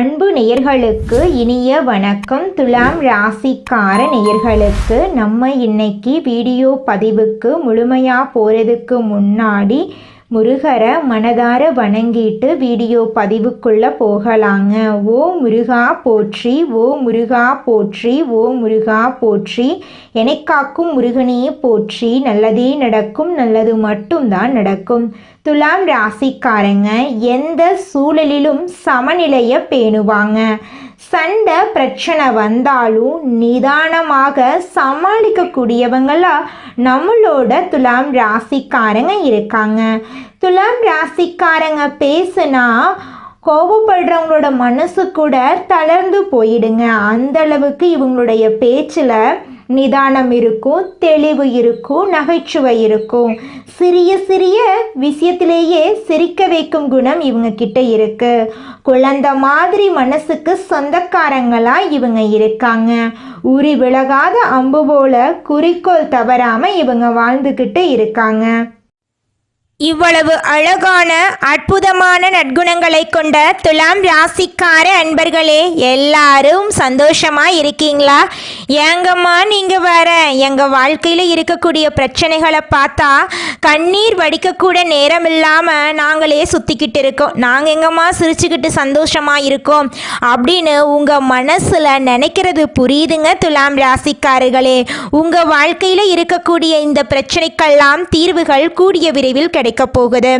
அன்பு நேயர்களுக்கு இனிய வணக்கம். துலாம் ராசிக்கார நேயர்களுக்கு நம்ம இன்னைக்கு வீடியோ பதிவுக்கு முழுமையாக போகிறதுக்கு முன்னாடி முருகரை மனதார வணங்கிட்டு வீடியோ பதிவுக்குள்ளே போகலாங்க. ஓ முருகா போற்றி, ஓ முருகா போற்றி, ஓ முருகா போற்றி, எனக்காக்கும் முருகனையே போற்றி. நல்லதே நடக்கும், நல்லது மட்டும்தான் நடக்கும். துலாம் ராசிக்காரங்க எந்த சூழலிலும் சமநிலையை பேணுவாங்க. சண்டை பிரச்சனை வந்தாலும் நிதானமாக சமாளிக்கக்கூடியவங்களா நம்மளோட துலாம் ராசிக்காரங்க இருக்காங்க. துலாம் ராசிக்காரங்க பேசுனா கோபப்படுறவங்களோட மனசு கூட தளர்ந்து போயிடுங்க. அந்த அளவுக்கு இவங்களுடைய பேச்சில் நிதானம் இருக்கும், தெளிவு இருக்கும், நகைச்சுவை இருக்கும். சிறிய சிறிய விஷயத்திலேயே சிரிக்க வைக்கும் குணம் இவங்க கிட்ட இருக்கு. குழந்தை மாதிரி மனசுக்கு சொந்தக்காரங்களா இவங்க இருக்காங்க. உரி விலகாத அம்பு போல குறிக்கோள் தவறாம இவங்க வாழ்ந்துக்கிட்டு இருக்காங்க. இவ்வளவு அழகான அற்புதமான நற்குணங்களை கொண்ட துலாம் ராசிக்கார அன்பர்களே, எல்லாரும் சந்தோஷமா இருக்கீங்களா? ஏங்கம்மா நீங்க வேற எங்க வாழ்க்கையில இருக்கக்கூடிய பிரச்சனைகளை பார்த்தா கண்ணீர் வடிக்கக்கூட நேரம் இல்லாம நாங்களே சுத்திக்கிட்டு இருக்கோம். நாங்க எங்கம்மா சிரிச்சுக்கிட்டு சந்தோஷமா இருக்கோம் அப்படின்னு உங்க மனசுல நினைக்கிறது புரியுதுங்க துலாம் ராசிக்காரர்களே. உங்க வாழ்க்கையில இருக்கக்கூடிய இந்த பிரச்சனைக்கெல்லாம் தீர்வுகள் கூடிய விரைவில் கிடைக்க போகுது.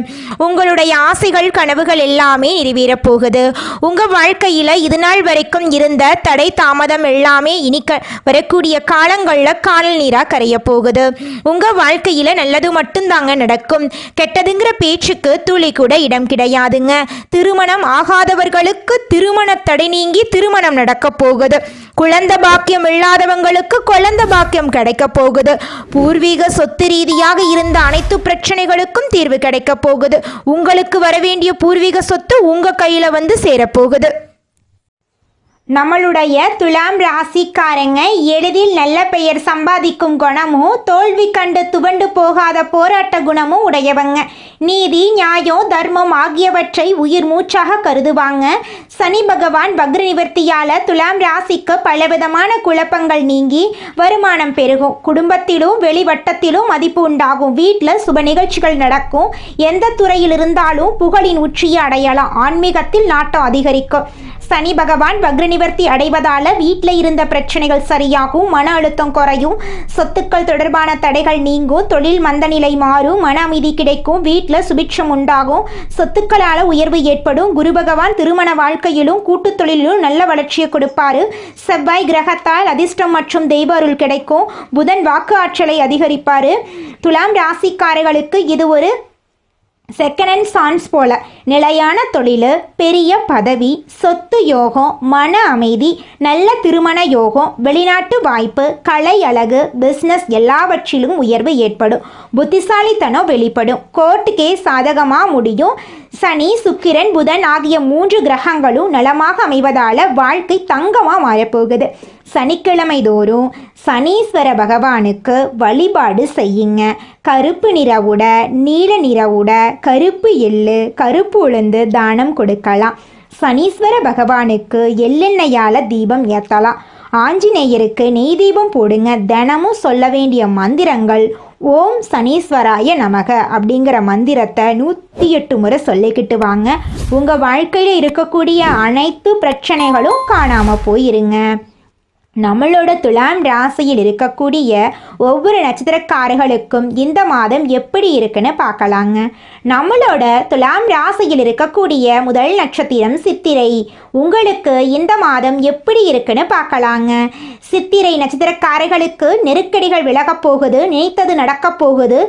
உங்களுடைய ஆசைகள் கனவுகள் எல்லாமே நிறைவேற போகுது. உங்க வாழ்க்கையில இது நாள் வரைக்கும் இருந்த தடை தாமதம் எல்லாமே இனி வரக்கூடிய காலங்கள்ல காணல் நீரா கரைய போகுது. உங்க வாழ்க்கையில நல்லது மட்டும்தாங்க நடக்கும். கெட்டதுங்கிற பேச்சுக்கு துளி கூட இடம் கிடையாதுங்க. திருமணம் ஆகாதவர்களுக்கு திருமண தடை நீங்கி திருமணம் நடக்க போகுது. குழந்தை பாக்கியம் இல்லாதவங்களுக்கு குழந்தை பாக்கியம் கிடைக்க போகுது. பூர்வீக சொத்து ரீதியாக இருந்த அனைத்து பிரச்சனைகளுக்கும் தீர்வு கிடைக்க போகுது. உங்களுக்கு வர வேண்டிய பூர்வீக சொத்து உங்க கையில வந்து சேரப்போகுது. நம்மளுடைய துலாம் ராசிக்காரங்க எளிதில் நல்ல பெயர் சம்பாதிக்கும் குணமும் தோல்வி கண்டு துவண்டு போகாத போராட்ட குணமும் உடையவங்க. நீதி, நியாயம், தர்மம் ஆகியவற்றை உயிர் மூச்சாக கருதுவாங்க. சனி பகவான் வக்ர நிவர்த்தியால துலாம் ராசிக்கு பலவிதமான குழப்பங்கள் நீங்கி வருமானம் பெருகும். குடும்பத்திலும் வெளிவட்டத்திலும் மதிப்பு உண்டாகும். வீட்டில் சுப நிகழ்ச்சிகள் நடக்கும். எந்த துறையில் இருந்தாலும் புகழின் உச்சியை அடையலாம். ஆன்மீகத்தில் நாட்டம் அதிகரிக்கும். சனி பகவான் வக்ர நிவர்த்தி அடைவதால வீட்டில் இருந்த பிரச்சனைகள் சரியாகும். மன அழுத்தம் குறையும். சொத்துக்கள் தொடர்பான தடைகள் நீங்கும். தொழில் மந்த நிலை மாறும். மன அமைதி கிடைக்கும். வீட்டில் சுபிட்சம் உண்டாகும். சொத்துக்களால் உயர்வு ஏற்படும். குரு பகவான் திருமண வாழ்க்கையிலும் கூட்டு தொழிலிலும் நல்ல வளர்ச்சியை கொடுப்பாரு. செவ்வாய் கிரகத்தால் அதிர்ஷ்டம் மற்றும் தெய்வ அருள் கிடைக்கும். புதன் வாக்கு ஆற்றலை அதிகரிப்பாரு. துலாம் ராசிக்காரர்களுக்கு இது ஒரு செகண்ட் ஹேண்ட் சான்ஸ் போல. நிலையான தொழில், பெரிய பதவி, சொத்து யோகம், மன அமைதி, நல்ல திருமண யோகம், வெளிநாட்டு வாய்ப்பு, கலை அழகு, பிஸ்னஸ் எல்லாவற்றிலும் உயர்வு ஏற்படும். புத்திசாலித்தனம் வெளிப்படும். கோர்ட் கேஸ் சாதகமாக முடியும். சனி, சுக்கிரன், புதன் ஆகிய 3 கிரகங்களும் நலமாக அமைவதால வாழ்க்கை தங்கமாக மாறப்போகுது. சனிக்கிழமை தோறும் சனீஸ்வர பகவானுக்கு வழிபாடு செய்யுங்க. கருப்பு நிற உடை, நீல நிற உடை, கருப்பு எள்ளு, கருப்பு உளுந்து தானம் கொடுக்கலாம். சனீஸ்வர பகவானுக்கு எள்ளெண்ணெயால் தீபம் ஏற்றலாம். ஆஞ்சநேயருக்கு நெய் தீபம் போடுங்க. தினமும் சொல்ல வேண்டிய மந்திரங்கள் ஓம் சனீஸ்வராய நமக அப்படிங்கிற மந்திரத்தை 108 முறை சொல்லிக்கிட்டு வாங்க. உங்கள் வாழ்க்கையில் இருக்கக்கூடிய அனைத்து பிரச்சனைகளும் காணாமல் போயிருங்க. நம்மளோட துலாம் ராசியில் இருக்கக்கூடிய ஒவ்வொரு நட்சத்திரக்காரர்களுக்கும் இந்த மாதம் எப்படி இருக்குன்னு பார்க்கலாங்க. நம்மளோட துலாம் ராசியில் இருக்கக்கூடிய முதல் நட்சத்திரம் சித்திரை. உங்களுக்கு இந்த மாதம் எப்படி இருக்குன்னு பார்க்கலாங்க. சித்திரை நட்சத்திரக்காரர்களுக்கு நெருக்கடிகள் விலகப் போகுது. நினைத்தது நடக்கப் போகுது.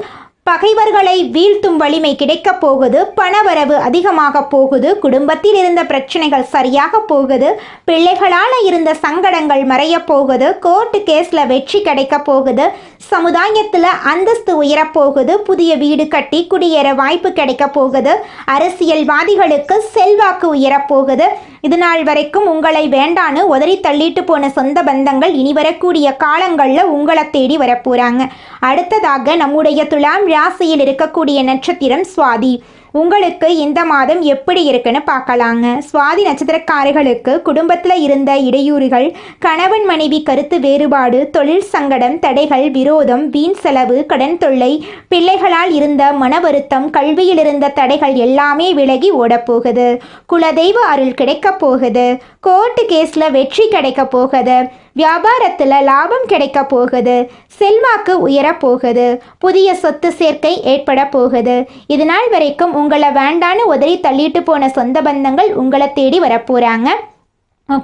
பகைவர்களை வீழ்த்தும் வலிமை கிடைக்கப் போகுது. பணவரவு அதிகமாக போகுது. குடும்பத்தில் இருந்த பிரச்சனைகள் சரியாக போகுது. பிள்ளைகளால் இருந்த சங்கடங்கள் மறைய போகுது. கோர்ட்டு கேஸில் வெற்றி கிடைக்க போகுது. சமுதாயத்தில் அந்தஸ்து உயரப்போகுது. புதிய வீடு கட்டி குடியேற வாய்ப்பு கிடைக்க போகுது. அரசியல்வாதிகளுக்கு செல்வாக்கு உயரப்போகுது. இது நாள் வரைக்கும் உங்களை வேண்டான்னு உதறி தள்ளிட்டு போன சொந்த பந்தங்கள் இனி வரக்கூடிய காலங்களில் உங்களை தேடி வரப்போகிறாங்க. அடுத்ததாக நம்முடைய துலாம் ராசியில் இருக்கக்கூடிய நட்சத்திரம் சுவாதி. உங்களுக்கு இந்த மாதம் எப்படி இருக்குன்னு பார்க்கலாங்க. சுவாதி நட்சத்திரக்காரர்களுக்கு குடும்பத்தில் இருந்த இடையூறுகள், கணவன் மனைவி கருத்து வேறுபாடு, தொழில் சங்கடம், தடைகள், விரோதம், வீண் செலவு, கடன் தொல்லை, பிள்ளைகளால் இருந்த மன வருத்தம், கல்வியில் இருந்த தடைகள் எல்லாமே விலகி ஓடப்போகுது. குலதெய்வ அருள் கிடைக்க போகுது. கோர்ட்டு கேஸில் வெற்றி கிடைக்க போகுது. வியாபாரத்தில் லாபம் கிடைக்க போகுது. செல்வாக்கு உயரப்போகுது. புதிய சொத்து சேர்க்கை ஏற்பட போகுது. இது நாள் வரைக்கும் உங்களை வேண்டான்னு உதறி தள்ளிட்டு போன சொந்த பந்தங்கள் உங்களை தேடி வரப்போகிறாங்க.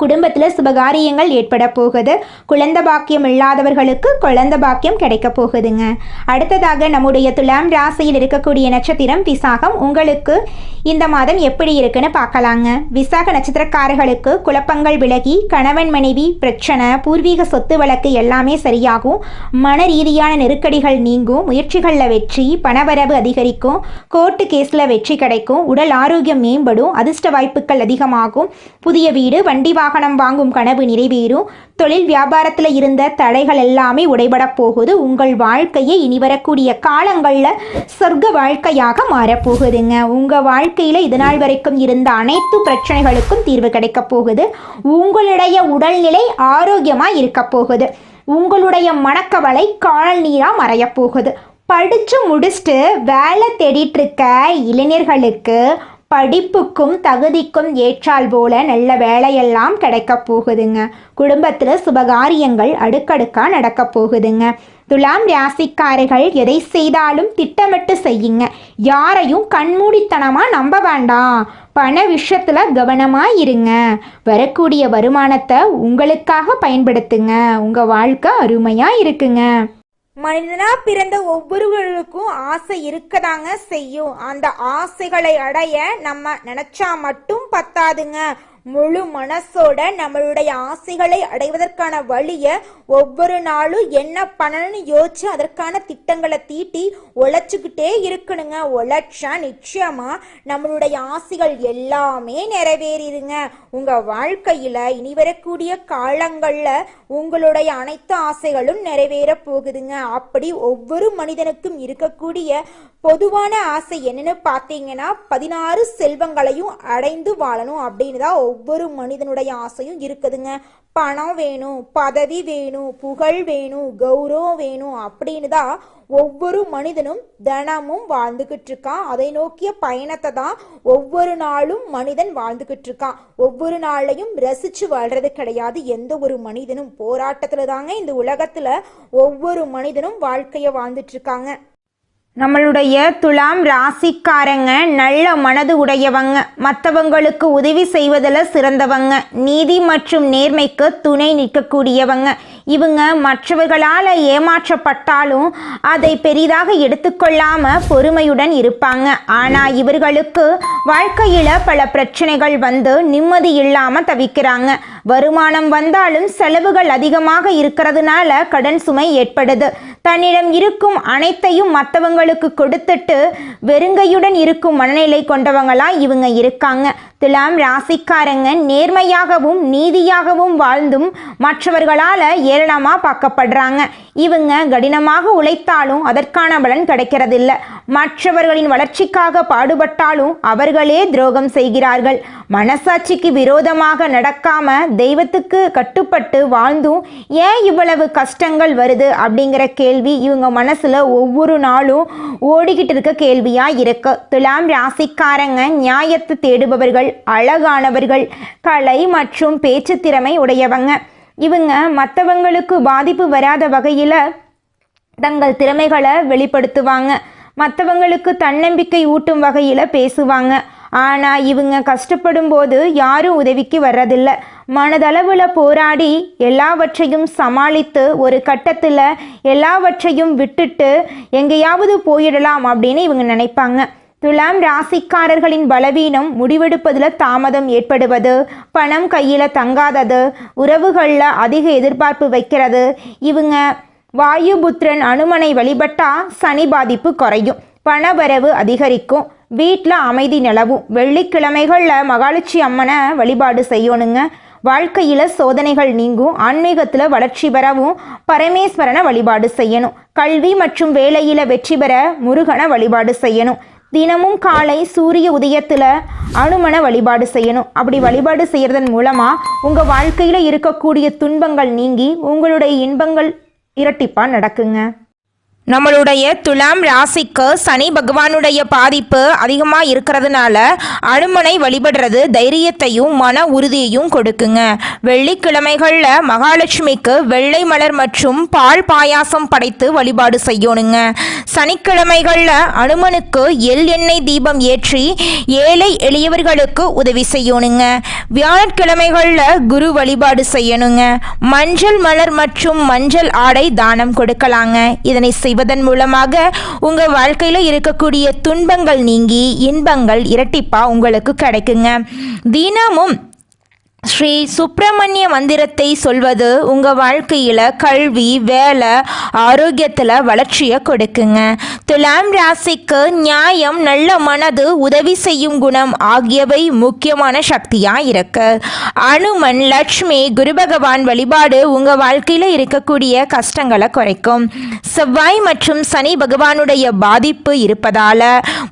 குடும்பத்தில் சுபகாரியங்கள் ஏற்பட போகுது. குழந்தை பாக்கியம் இல்லாதவர்களுக்கு குழந்தை பாக்கியம் கிடைக்க போகுதுங்க. அடுத்ததாக நம்முடைய துலாம் ராசியில் இருக்கக்கூடிய நட்சத்திரம் விசாகம். உங்களுக்கு இந்த மாதம் எப்படி இருக்குன்னு பார்க்கலாங்க. விசாக நட்சத்திரக்காரர்களுக்கு குழப்பங்கள் விலகி கணவன் மனைவி பிரச்சனை, பூர்வீக சொத்து வழக்கு எல்லாமே சரியாகும். மன ரீதியான நெருக்கடிகள் நீங்கும். முயற்சிகளில் வெற்றி, பணவரவு அதிகரிக்கும். கோர்ட்டு கேஸில் வெற்றி கிடைக்கும். உடல் ஆரோக்கியம் மேம்படும். அதிர்ஷ்ட வாய்ப்புகள் அதிகமாகும். புதிய வீடு, வண்டி வாகனம் வாங்கும் கனவு நிறைவேறும். தொழில் வியாபாரத்தில் இருந்த தடைகள் எல்லாமே உடைபட போகுது. உங்கள் வாழ்க்கையை இனி வரக்கூடிய காலங்களில் சொர்க்க வாழ்க்கையாக மாறப்போகுதுங்க. உங்கள் வாழ்க்கையில் இது நாள் வரைக்கும் இருந்த அனைத்து பிரச்சனைகளுக்கும் தீர்வு கிடைக்க போகுது. உங்களுடைய உடல்நிலை ஆரோக்கியமாக இருக்க போகுது. உங்களுடைய மனக்கவலை காணல் நீராக மறைய போகுது. படித்து முடிச்சுட்டு வேலை தேடிட்டு இருக்க இளைஞர்களுக்கு படிப்புக்கும் தகுதிக்கும் ஏற்றால் போல நல்ல வேலையெல்லாம் கிடைக்க போகுதுங்க. குடும்பத்தில் சுபகாரியங்கள் அடுக்கடுக்காக நடக்க போகுதுங்க. துலாம் ராசிக்காரர்கள் எதை செய்தாலும் திட்டமிட்டு செய்யுங்க. யாரையும் கண்மூடித்தனமாக நம்ப வேண்டாம். பண விஷயத்தில் கவனமாக இருங்க. வரக்கூடிய வருமானத்தை உங்களுக்காக பயன்படுத்துங்க. உங்கள் வாழ்க்கை அருமையாக இருக்குங்க. மனிதனா பிறந்த ஒவ்வொருவருக்கும் ஆசை இருக்கதாங்க செய்யும். அந்த ஆசைகளை அடைய நம்ம நினைச்சா மட்டும் பத்தாதுங்க. முழு மனசோட நம்மளுடைய ஆசைகளை அடைவதற்கான வழிய ஒவ்வொரு நாளும் என்ன பண்ணணும்னு யோசிச்சு அதற்கான திட்டங்களை தீட்டி உழைச்சுக்கிட்டே இருக்கணுங்க. உழைச்சா நிச்சயமா நம்மளுடைய ஆசைகள் எல்லாமே நிறைவேறிடுங்க. உங்க வாழ்க்கையில இனி வரக்கூடிய காலங்கள்ல உங்களுடைய அனைத்து ஆசைகளும் நிறைவேற போகுதுங்க. அப்படி ஒவ்வொரு மனிதனுக்கும் இருக்கக்கூடிய பொதுவான ஆசை என்னன்னு பார்த்தீங்கன்னா 16 செல்வங்களையும் அடைந்து வாழணும் அப்படின்னு தான் ஒவ்வொரு மனிதனுடைய ஆசையும் இருக்குதுங்க. பணம் வேணும், பதவி வேணும், புகழ் வேணும், கௌரவம் வேணும் அப்படின்னு தான் ஒவ்வொரு மனிதனும் தினமும் வாழ்ந்துகிட்டு இருக்கான். அதை நோக்கிய பயணத்தை தான் ஒவ்வொரு நாளும் மனிதன் வாழ்ந்துகிட்டு இருக்கான். ஒவ்வொரு நாளையும் ரசிச்சு வாழ்றது கிடையாது. எந்த ஒரு மனிதனும் போராட்டத்துல தாங்க இந்த உலகத்துல ஒவ்வொரு மனிதனும் வாழ்க்கைய வாழ்ந்துட்டு இருக்காங்க. நம்மளுடைய துலாம் ராசிக்காரங்க நல்ல மனது உடையவங்க. மற்றவங்களுக்கு உதவி செய்வதில் சிறந்தவங்க. நீதி மற்றும் நேர்மைக்கு துணை நிற்கக்கூடியவங்க. இவங்க மற்றவர்களால் ஏமாற்றப்பட்டாலும் அதை பெரிதாக எடுத்துக்கொள்ளாமல் பொறுமையுடன் இருப்பாங்க. ஆனால் இவர்களுக்கு வாழ்க்கையில் பல பிரச்சனைகள் வந்து நிம்மதி இல்லாமல் தவிக்கிறாங்க. வருமானம் வந்தாலும் செலவுகள் அதிகமாக இருக்கிறதுனால கடன் சுமை ஏற்படுது. தன்னிடம் இருக்கும் அனைத்தையும் மற்றவங்களுக்கு கொடுத்துட்டு வெறுங்கையுடன் இருக்கும் மனநிலை கொண்டவங்களா இவங்க இருக்காங்க. துலாம் ராசிக்காரங்க நேர்மையாகவும் நீதியாகவும் வாழ்ந்தும் மற்றவர்களால் ஏளனமாக பார்க்கப்படுறாங்க. இவங்க கடினமாக உழைத்தாலும் அதற்கான பலன் கிடைக்கிறதில்ல. மற்றவர்களின் வளர்ச்சிக்காக பாடுபட்டாலும் அவர்களே துரோகம் செய்கிறார்கள். மனசாட்சிக்கு விரோதமாக நடக்காம தெய்வத்துக்கு கட்டுப்பட்டு வாழ்ந்தும் ஏன் இவ்வளவு கஷ்டங்கள் வருது அப்படிங்கிற கேள்வி இவங்க மனசுல ஒவ்வொரு நாளும் ஓடிக்கிட்டு இருக்க கேள்வியா இருக்கு. துலாம் ராசிக்காரங்க நியாயத்தை தேடுபவர்கள், அழகானவர்கள், கலை மற்றும் பேச்சு திறமை உடையவங்க. இவங்க மற்றவங்களுக்கு பாதிப்பு வராத வகையில் தங்கள் திறமைகளை வெளிப்படுத்துவாங்க. மற்றவங்களுக்கு தன்னம்பிக்கை ஊட்டும் வகையில் பேசுவாங்க. ஆனால் இவங்க கஷ்டப்படும் போது யாரும் உதவிக்கு வர்றதில்லை. மனதளவில் போராடி எல்லாவற்றையும் சமாளித்து ஒரு கட்டத்தில் எல்லாவற்றையும் விட்டுட்டு எங்கேயாவது போயிடலாம் அப்படின்னு இவங்க நினைப்பாங்க. துலாம் ராசிக்காரர்களின் பலவீனம் முடிவெடுப்பதில் தாமதம் ஏற்படுவது, பணம் கையில் தங்காதது, உறவுகளில் அதிக எதிர்பார்ப்பு வைக்கிறது. இவங்க வாயுபுத்திரன் அனுமனை வழிபட்டால் சனி பாதிப்பு குறையும், பணவரவு அதிகரிக்கும், வீட்டில் அமைதி நிலவும். வெள்ளிக்கிழமைகளில் மகாலட்சுமி அம்மனை வழிபாடு செய்யணுங்க. வாழ்க்கையில் சோதனைகள் நீங்கும். ஆன்மீகத்தில் வளர்ச்சி பெறவும் பரமேஸ்வரனை வழிபாடு செய்யணும். கல்வி மற்றும் வேலையில் வெற்றி பெற முருகனை வழிபாடு செய்யணும். தினமும் காலை சூரிய உதயத்தில் அனுமனை வழிபாடு செய்யணும். அப்படி வழிபாடு செய்கிறதன் மூலமாக உங்கள் வாழ்க்கையில் இருக்கக்கூடிய துன்பங்கள் நீங்கி உங்களுடைய இன்பங்கள் இரட்டிப்பாக நடக்குங்க. நம்மளுடைய துலாம் ராசிக்கு சனி பகவானுடைய பாதிப்பு அதிகமாக இருக்கிறதுனால அனுமனை வழிபடுறது தைரியத்தையும் மன உறுதியையும் கொடுக்குங்க. வெள்ளிக்கிழமைகளில் மகாலட்சுமிக்கு வெள்ளை மலர் மற்றும் பால் பாயாசம் படைத்து வழிபாடு செய்யணுங்க. சனிக்கிழமைகளில் அனுமனுக்கு எண்ணெய் தீபம் ஏற்றி ஏழை எளியவர்களுக்கு உதவி செய்யணுங்க. வியாழக்கிழமைகளில் குரு வழிபாடு செய்யணுங்க. மஞ்சள் மலர் மற்றும் மஞ்சள் ஆடை தானம் கொடுக்கலாங்க. இதனை செய்வதன் மூலமாக உங்க வாழ்க்கையில இருக்கக்கூடிய துன்பங்கள் நீங்கி இன்பங்கள் இரட்டிப்பா உங்களுக்கு கிடைக்குங்க. தினமும் ஸ்ரீ சுப்பிரமணிய மந்திரத்தை சொல்வது உங்கள் வாழ்க்கையில் கல்வி, வேலை, ஆரோக்கியத்தில் வளர்ச்சியை கொடுக்குங்க. துலாம் ராசிக்கு நியாயம், நல்ல மனது, உதவி செய்யும் குணம் ஆகியவை முக்கியமான சக்தியாக இருக்கு. அனுமன், லட்சுமி, குரு பகவான் வழிபாடு உங்கள் வாழ்க்கையில் இருக்கக்கூடிய கஷ்டங்களை குறைக்கும். செவ்வாய் மற்றும் சனி பகவானுடைய பாதிப்பு இருப்பதால்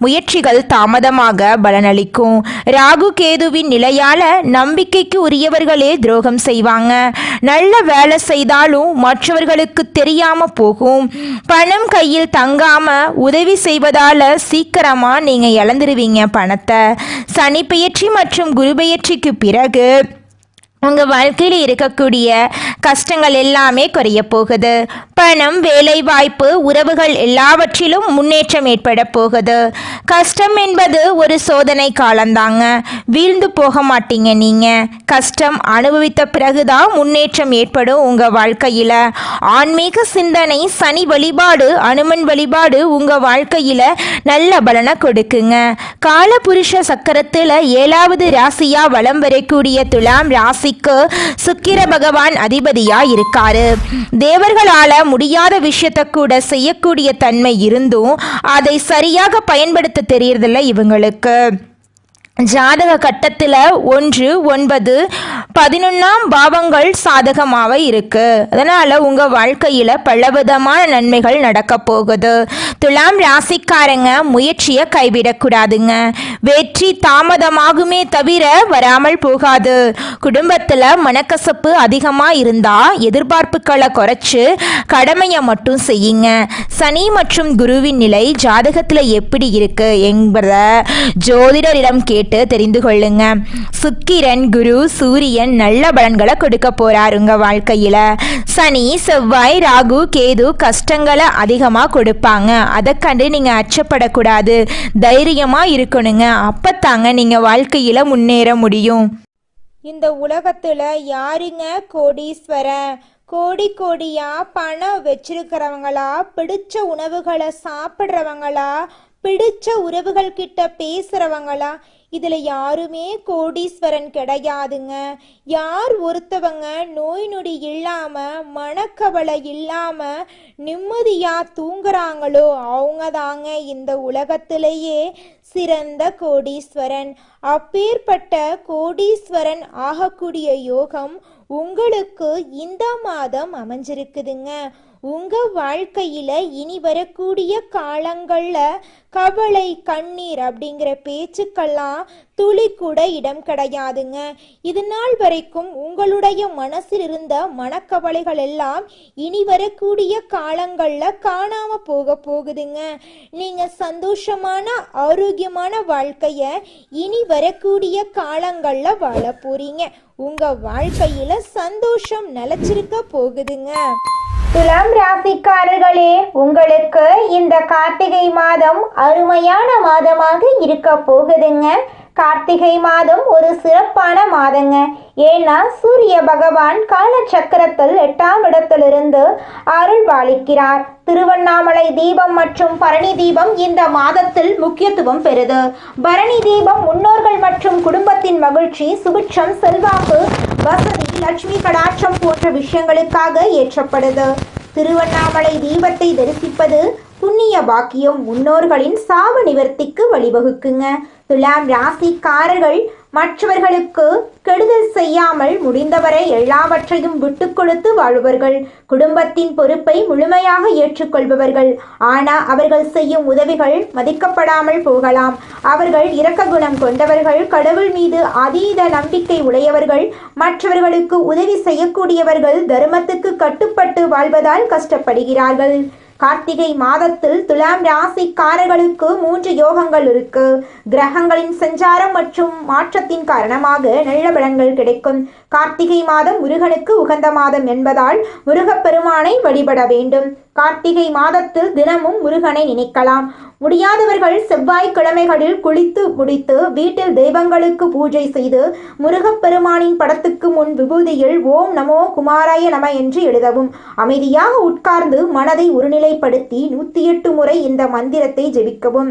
முயற்சிகள் தாமதமாக பலனளிக்கும். ராகு கேதுவின் நிலையால் நம்பிக்கைக்கு உரியவர்களே துரோகம் செய்வாங்க. நல்ல வேலை செய்தாலும் மற்றவர்களுக்கு தெரியாம போகும். பணம் கையில் தங்காம உதவி செய்வதால சீக்கிரமா நீங்க இழந்துருவீங்க பணத்தை. சனி பெயர்ச்சி மற்றும் குரு பெயர்ச்சிக்கு பிறகு உங்கள் வாழ்க்கையில் இருக்கக்கூடிய கஷ்டங்கள் எல்லாமே குறைய போகுது. பணம், வேலை வாய்ப்பு, உறவுகள் எல்லாவற்றிலும் முன்னேற்றம் ஏற்பட போகுது. கஷ்டம் என்பது ஒரு சோதனை காலந்தாங்க. வீழ்ந்து போக மாட்டீங்க. நீங்கள் கஷ்டம் அனுபவித்த பிறகுதான் முன்னேற்றம் ஏற்படும் உங்கள் வாழ்க்கையில். ஆன்மீக சிந்தனை, சனி வழிபாடு, அனுமன் வழிபாடு உங்கள் வாழ்க்கையில் நல்ல பலனை கொடுக்குங்க. காலபுருஷ சக்கரத்தில் 7வது ராசியாக வலம் வரக்கூடிய துலாம் ராசி சுக்கிர பகவான் அதிபதியா இருக்காரு. தேவர்களால முடியாத விஷயத்தை கூட செய்யக்கூடிய தன்மை இருந்தும் அதை சரியாக பயன்படுத்த தெரியறதில்ல இவங்களுக்கு. ஜாதக கட்டத்தில் 1, 9, 11 பாவங்கள் சாதகமாக இருக்கு. அதனால் உங்கள் வாழ்க்கையில் பலவிதமான நன்மைகள் நடக்க போகுது. துலாம் ராசிக்காரங்க முயற்சியை கைவிடக்கூடாதுங்க. வெற்றி தாமதமாகுமே தவிர வராமல் போகாது. குடும்பத்தில் மனக்கசப்பு அதிகமாக இருந்தால் எதிர்பார்ப்புகளை குறைச்சு கடமையை மட்டும் செய்யுங்க. சனி மற்றும் குருவின் நிலை ஜாதகத்தில் எப்படி இருக்கு என்பதை ஜோதிடரிடம் கேட்டு தெரிந்து கொள்ளுங்க. சுக்கிரன், குரு, சூரியன் நல்ல பலன்களை கொடுக்க போறார் உங்க வாழ்க்கையில. சனி, செவ்வாய், ராகு, கேது கஷ்டங்களை அதிகமா கொடுப்பாங்க. அதை கண்டு நீங்க அச்சப்படக்கூடாது. தைரியமா இருக்கணுங்க. அப்பத்தாங்க நீங்க வாழ்க்கையில முன்னேற முடியும். இந்த உலகத்துல யாருங்க கோடீஸ்வரன்? கோடி கோடியா பணம் வச்சிருக்கிறவங்களா, பிடிச்ச உணவுகளை சாப்பிட்றவங்களா, பிடிச்ச உறவுகள் கிட்ட பேசுறவங்களா? இதுல யாருமே கோடீஸ்வரன் கிடையாதுங்க. யார் ஒருத்தவங்க நோய் நொடி இல்லாம, மனக்கவலை இல்லாம நிம்மதியா தூங்குறாங்களோ அவங்க தாங்க இந்த உலகத்திலேயே சிறந்த கோடீஸ்வரன். அப்பேற்பட்ட கோடீஸ்வரன் ஆகக்கூடிய யோகம் உங்களுக்கு இந்த மாதம் அமைஞ்சிருக்குதுங்க. உங்க வாழ்க்கையில இனி வரக்கூடிய காலங்கள்ல கவலை, கண்ணீர் அப்படிங்கிற பேச்சுக்கெல்லாம் துளி கூட இடம் கிடையாதுங்க. இது நாள் வரைக்கும் உங்களுடைய மனசில் இருந்த மனக்கவலைகள் எல்லாம் இனி வரக்கூடிய காலங்கள்ல காணாம போகுதுங்க. நீங்க சந்தோஷமான, ஆரோக்கியமான வாழ்க்கைய இனி வரக்கூடிய காலங்கள்ல வாழ போறீங்க. உங்க வாழ்க்கையில சந்தோஷம் நிலைச்சிருக்க போகுதுங்க. துலாம் ராசிக்காரர்களே, உங்களுக்கு இந்த கார்த்திகை மாதம் அருமையான மாதமாக இருக்க போகுதுங்க. கார்த்திகை மாதம் ஒரு சிறப்பான மாதங்க. ஏன்னா சூரிய பகவான் காலச்சக்கரத்தில் 8ஆம் இடத்திலிருந்து அருள் பாலிக்கிறார். திருவண்ணாமலை தீபம் மற்றும் பரணி தீபம் இந்த மாதத்தில் முக்கியத்துவம் பெறுது. பரணி தீபம் முன்னோர்கள் மற்றும் குடும்பத்தின் மகிழ்ச்சி, சுபிட்சம், செல்வாக்கு, வசதி, லட்சுமி கடாட்சம் போன்ற விஷயங்களுக்காக ஏற்றப்படுது. திருவண்ணாமலை தீபத்தை தரிசிப்பது புண்ணிய பாக்கியம், முன்னோர்களின் சாப நிவர்த்திக்கு வழிவகுக்குங்க. துலாம் ராசிக்காரர்கள் மற்றவர்களுக்கு கெடுதல் செய்ய செய்யாமல் முடிந்தவரை எல்லாவற்றையும் விட்டு கொடுத்து வாழ்பவர்கள், குடும்பத்தின் பொறுப்பை முழுமையாக ஏற்றுக்கொள்பவர்கள். ஆனால் அவர்கள் செய்யும் உதவிகள் மதிக்கப்படாமல் போகலாம். அவர்கள் இரக்க குணம் கொண்டவர்கள், கடவுள் மீது அதீத நம்பிக்கை உடையவர்கள், மற்றவர்களுக்கு உதவி செய்யக்கூடியவர்கள், தர்மத்துக்கு கட்டுப்பட்டு வாழ்வதால் கஷ்டப்படுகிறார்கள். கார்த்திகை மாதத்தில் துலாம் ராசிக்காரர்களுக்கு 3 யோகங்கள் இருக்கு. கிரகங்களின் சஞ்சாரம் மற்றும் மாற்றத்தின் காரணமாக நல்ல பலன்கள் கிடைக்கும். கார்த்திகை மாதம் முருகனுக்கு உகந்த மாதம் என்பதால் முருகப்பெருமானை வழிபட வேண்டும். கார்த்திகை மாதத்தில் தினமும் முருகனை நினைக்கலாம். முடியாதவர்கள் செவ்வாய்க்கிழமைகளில் குளித்து முடித்து வீட்டில் தெய்வங்களுக்கு பூஜை செய்து முருகப்பெருமானின் படத்துக்கு முன் விபூதியில் ஓம் நமோ குமாராய நம என்று எழுதவும். அமைதியாக உட்கார்ந்து மனதை ஒருநிலைப்படுத்தி 108 முறை இந்த மந்திரத்தை ஜெபிக்கவும்.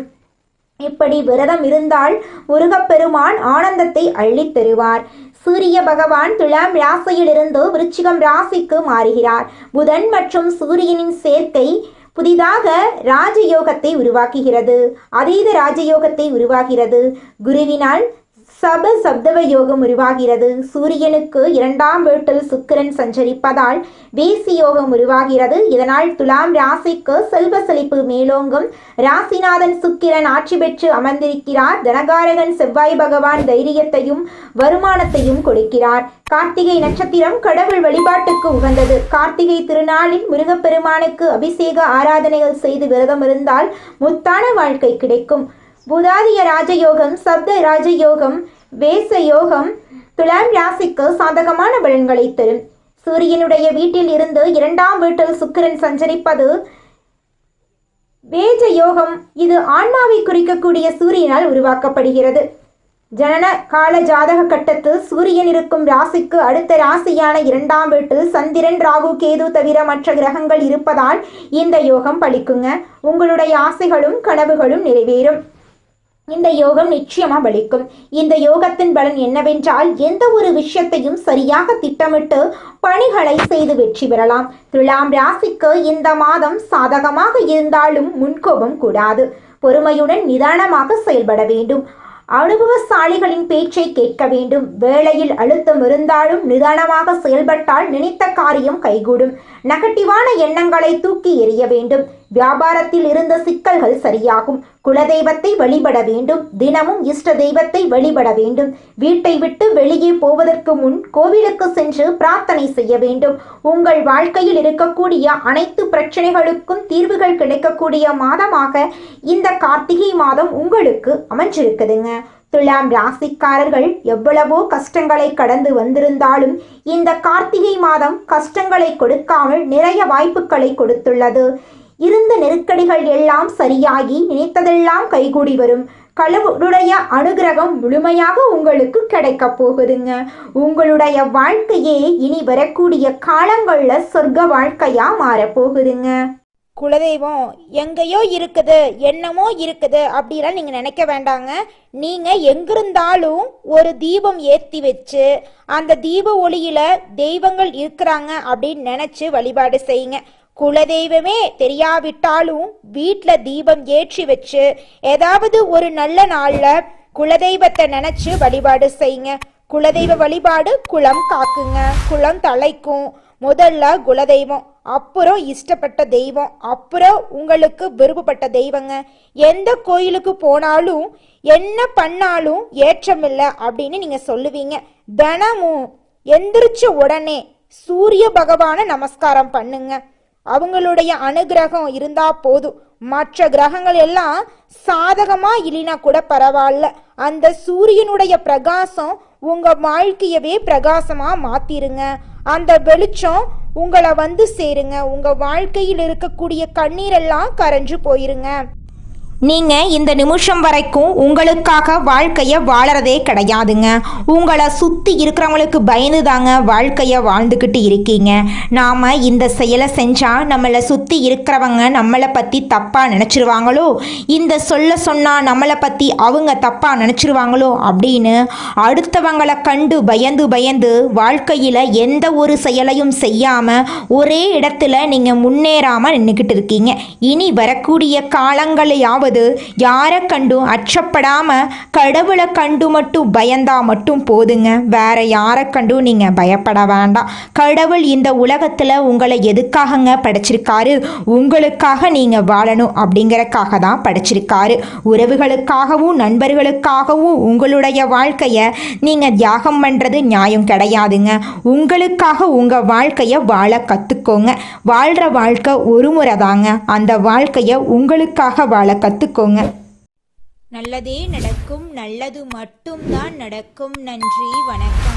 இப்படி விரதம் இருந்தால் முருகப்பெருமான் ஆனந்தத்தை அள்ளித் தருவார். சூரிய பகவான் துலாம் ராசியிலிருந்து விருச்சிகம் ராசிக்கு மாறுகிறார். புதன் மற்றும் சூரியனின் சேர்க்கை புதிதாக ராஜயோகத்தை உருவாக்குகிறது. அதீத ராஜயோகத்தை உருவாகிறது. குருவினால் சப்தவ யோகம் உருவாகிறது. சூரியனுக்கு 2ஆம் வீட்டில் சுக்கிரன் சஞ்சரிப்பதால் வேசி யோகம் உருவாகிறது. இதனால் துலாம் ராசிக்கு செல்வ செழிப்பு மேலோங்கும். ராசிநாதன் சுக்கிரன் ஆட்சி பெற்று அமர்ந்திருக்கிறார். தனகாரகன் செவ்வாய் பகவான் தைரியத்தையும் வருமானத்தையும் கொடுக்கிறார். கார்த்திகை நட்சத்திரம் கடவுள் வழிபாட்டுக்கு உகந்தது. கார்த்திகை திருநாளில் முருகப்பெருமானுக்கு அபிஷேக ஆராதனைகள் செய்து விரதம் இருந்தால் முத்தான வாழ்க்கை கிடைக்கும். புதாதிய ராஜயோகம், சப்த ராஜயோகம், வேச யோகம் துலாம் ராசிக்கு சாதகமான பலன்களை தரும். சூரியனுடைய வீட்டில் இருந்து 2ஆம் வீட்டில் சுக்கிரன் சஞ்சரிப்பது வேஜ யோகம். இது ஆன்மாவை குறிக்கக்கூடிய சூரியனால் உருவாக்கப்படுகிறது. ஜனன கால ஜாதக கட்டத்தில் சூரியன் இருக்கும் ராசிக்கு அடுத்த ராசியான 2ஆம் வீட்டில் சந்திரன், ராகு, கேது தவிர மற்ற கிரகங்கள் இருப்பதால் இந்த யோகம் பலிக்குங்க. உங்களுடைய ஆசைகளும் கனவுகளும் நிறைவேறும். இந்த யோகம் நிச்சயமா பலிக்கும். இந்த யோகத்தின் பலன் என்னவென்றால் எந்த ஒரு விஷயத்தையும் சரியாக திட்டமிட்டு பணிகளை செய்து வெற்றி பெறலாம். துலாம் ராசிக்கு இந்த மாதம் சாதகமாக இருந்தாலும் முன்கோபம் கூடாது. பொறுமையுடன் நிதானமாக செயல்பட வேண்டும். அனுபவசாலிகளின் பேச்சை கேட்க வேண்டும். வேளையில் அழுத்தம் இருந்தாலும் நிதானமாக செயல்பட்டால் நினைத்த காரியம் கைகூடும். நெகட்டிவான எண்ணங்களை தூக்கி எறிய வேண்டும். வியாபாரத்தில் இருந்த சிக்கல்கள் சரியாகும். குலதெய்வத்தை வழிபட வேண்டும். தினமும் இஷ்ட தெய்வத்தை வழிபட வேண்டும். வீட்டை விட்டு வெளியே போவதற்கு முன் கோவிலுக்கு சென்று பிரார்த்தனை செய்ய வேண்டும். உங்கள் வாழ்க்கையில் இருக்கக்கூடிய அனைத்து பிரச்சனைகளுக்கும் தீர்வுகள் கிடைக்கக்கூடிய மாதமாக இந்த கார்த்திகை மாதம் உங்களுக்கு அமைஞ்சிருக்குதுங்க. துலாம் ராசிக்காரர்கள் எவ்வளவோ கஷ்டங்களை கடந்து வந்திருந்தாலும் இந்த கார்த்திகை மாதம் கஷ்டங்களை கொடுக்காமல் நிறைய வாய்ப்புகளை கொடுத்துள்ளது. இருந்த நெருக்கடிகள் எல்லாம் சரியாகி நினைத்ததெல்லாம் கைகூடி வரும். கடவுளுடைய அனுகிரகம் முழுமையாக உங்களுக்கு கிடைக்க போகுதுங்க. உங்களுடைய வாழ்க்கையே இனி வரக்கூடிய காலங்கள்ல சொர்க்க வாழ்க்கையா மாறப்போகுதுங்க. குலதெய்வம் எங்கேயோ இருக்குது, என்னமோ இருக்குது அப்படிலாம் நீங்கள் நினைக்க வேண்டாங்க. நீங்கள் எங்கிருந்தாலும் ஒரு தீபம் ஏற்றி வச்சு அந்த தீப ஒளியில் தெய்வங்கள் இருக்கிறாங்க அப்படின்னு நினச்சி வழிபாடு செய்யுங்க. குலதெய்வமே தெரியாவிட்டாலும் வீட்டில் தீபம் ஏற்றி வச்சு ஏதாவது ஒரு நல்ல நாளில் குலதெய்வத்தை நினச்சி வழிபாடு செய்யுங்க. குலதெய்வ வழிபாடு குலம் காக்குங்க, குலம் தலைக்கும். முதல்ல குலதெய்வம், அப்புறம் இஷ்டப்பட்ட தெய்வம், அப்புறம் உங்களுக்கு விருப்பப்பட்ட தெய்வங்க. எந்த கோயிலுக்கு போனாலும் என்ன பண்ணாலும் ஏற்றமில்லை அப்படின்னு நீங்க சொல்லுவீங்க. தினமும் எந்திரிச்ச உடனே சூரிய பகவானை நமஸ்காரம் பண்ணுங்க. அவங்களுடைய அனுகிரகம் இருந்தா போதும். மற்ற கிரகங்கள் எல்லாம் சாதகமா இல்லைனா கூட பரவாயில்ல, அந்த சூரியனுடைய பிரகாசம் உங்க வாழ்க்கையவே பிரகாசமா மாத்திருங்க. அந்த வெளிச்சம் உங்களை வந்து சேருங்க. உங்க வாழ்க்கையில் இருக்கக்கூடிய கண்ணீரெல்லாம் கரைஞ்சு போயிருங்க. நீங்கள் இந்த நிமிஷம் வரைக்கும் உங்களுக்காக வாழ்க்கையை வாழறதே கிடையாதுங்க. உங்களை சுற்றி இருக்கிறவங்களுக்கு பயந்து தாங்க வாழ்க்கையை வாழ்ந்துக்கிட்டு இருக்கீங்க. நாம் இந்த செயலை செஞ்சால் நம்மளை சுற்றி இருக்கிறவங்க நம்மளை பற்றி தப்பாக நினச்சிருவாங்களோ, இந்த சொன்னால் நம்மளை பற்றி அவங்க தப்பாக நினச்சிருவாங்களோ அப்படின்னு அடுத்தவங்களை கண்டு பயந்து வாழ்க்கையில் எந்த ஒரு செயலையும் செய்யாமல் ஒரே இடத்துல நீங்கள் முன்னேறாமல் நின்றுக்கிட்டு இருக்கீங்க. இனி வரக்கூடிய காலங்களையாவது அதாவது யாரை கண்டும் அச்சப்படாம கடவுளை கண்டு மட்டும் பயந்தா மட்டும் போதுங்க. வேற யாரை கண்டும் நீங்க பயப்பட வேண்டாம். கடவுள் இந்த உலகத்துல உங்களை எதுக்காகங்க படைச்சிருக்காரு? உங்களுக்காக நீங்க வாழணும் அப்படிங்கறக்காக தான் படைச்சிருக்காரு. உறவுகளுக்காகவும் நண்பர்களுக்காகவும் உங்களுடைய வாழ்க்கையை நீங்க தியாகம் பண்றது நியாயம் கிடையாதுங்க. உங்களுக்காக உங்க வாழ்க்கையை வாழ கத்துக்கோங்க. வாழ்ற வாழ்க்கை ஒரு முறை தாங்க. அந்த வாழ்க்கையை உங்களுக்காக வாழ கத்துக்கோங்க. நல்லதே நடக்கும், நல்லது மட்டும்தான் நடக்கும். நன்றி, வணக்கம்.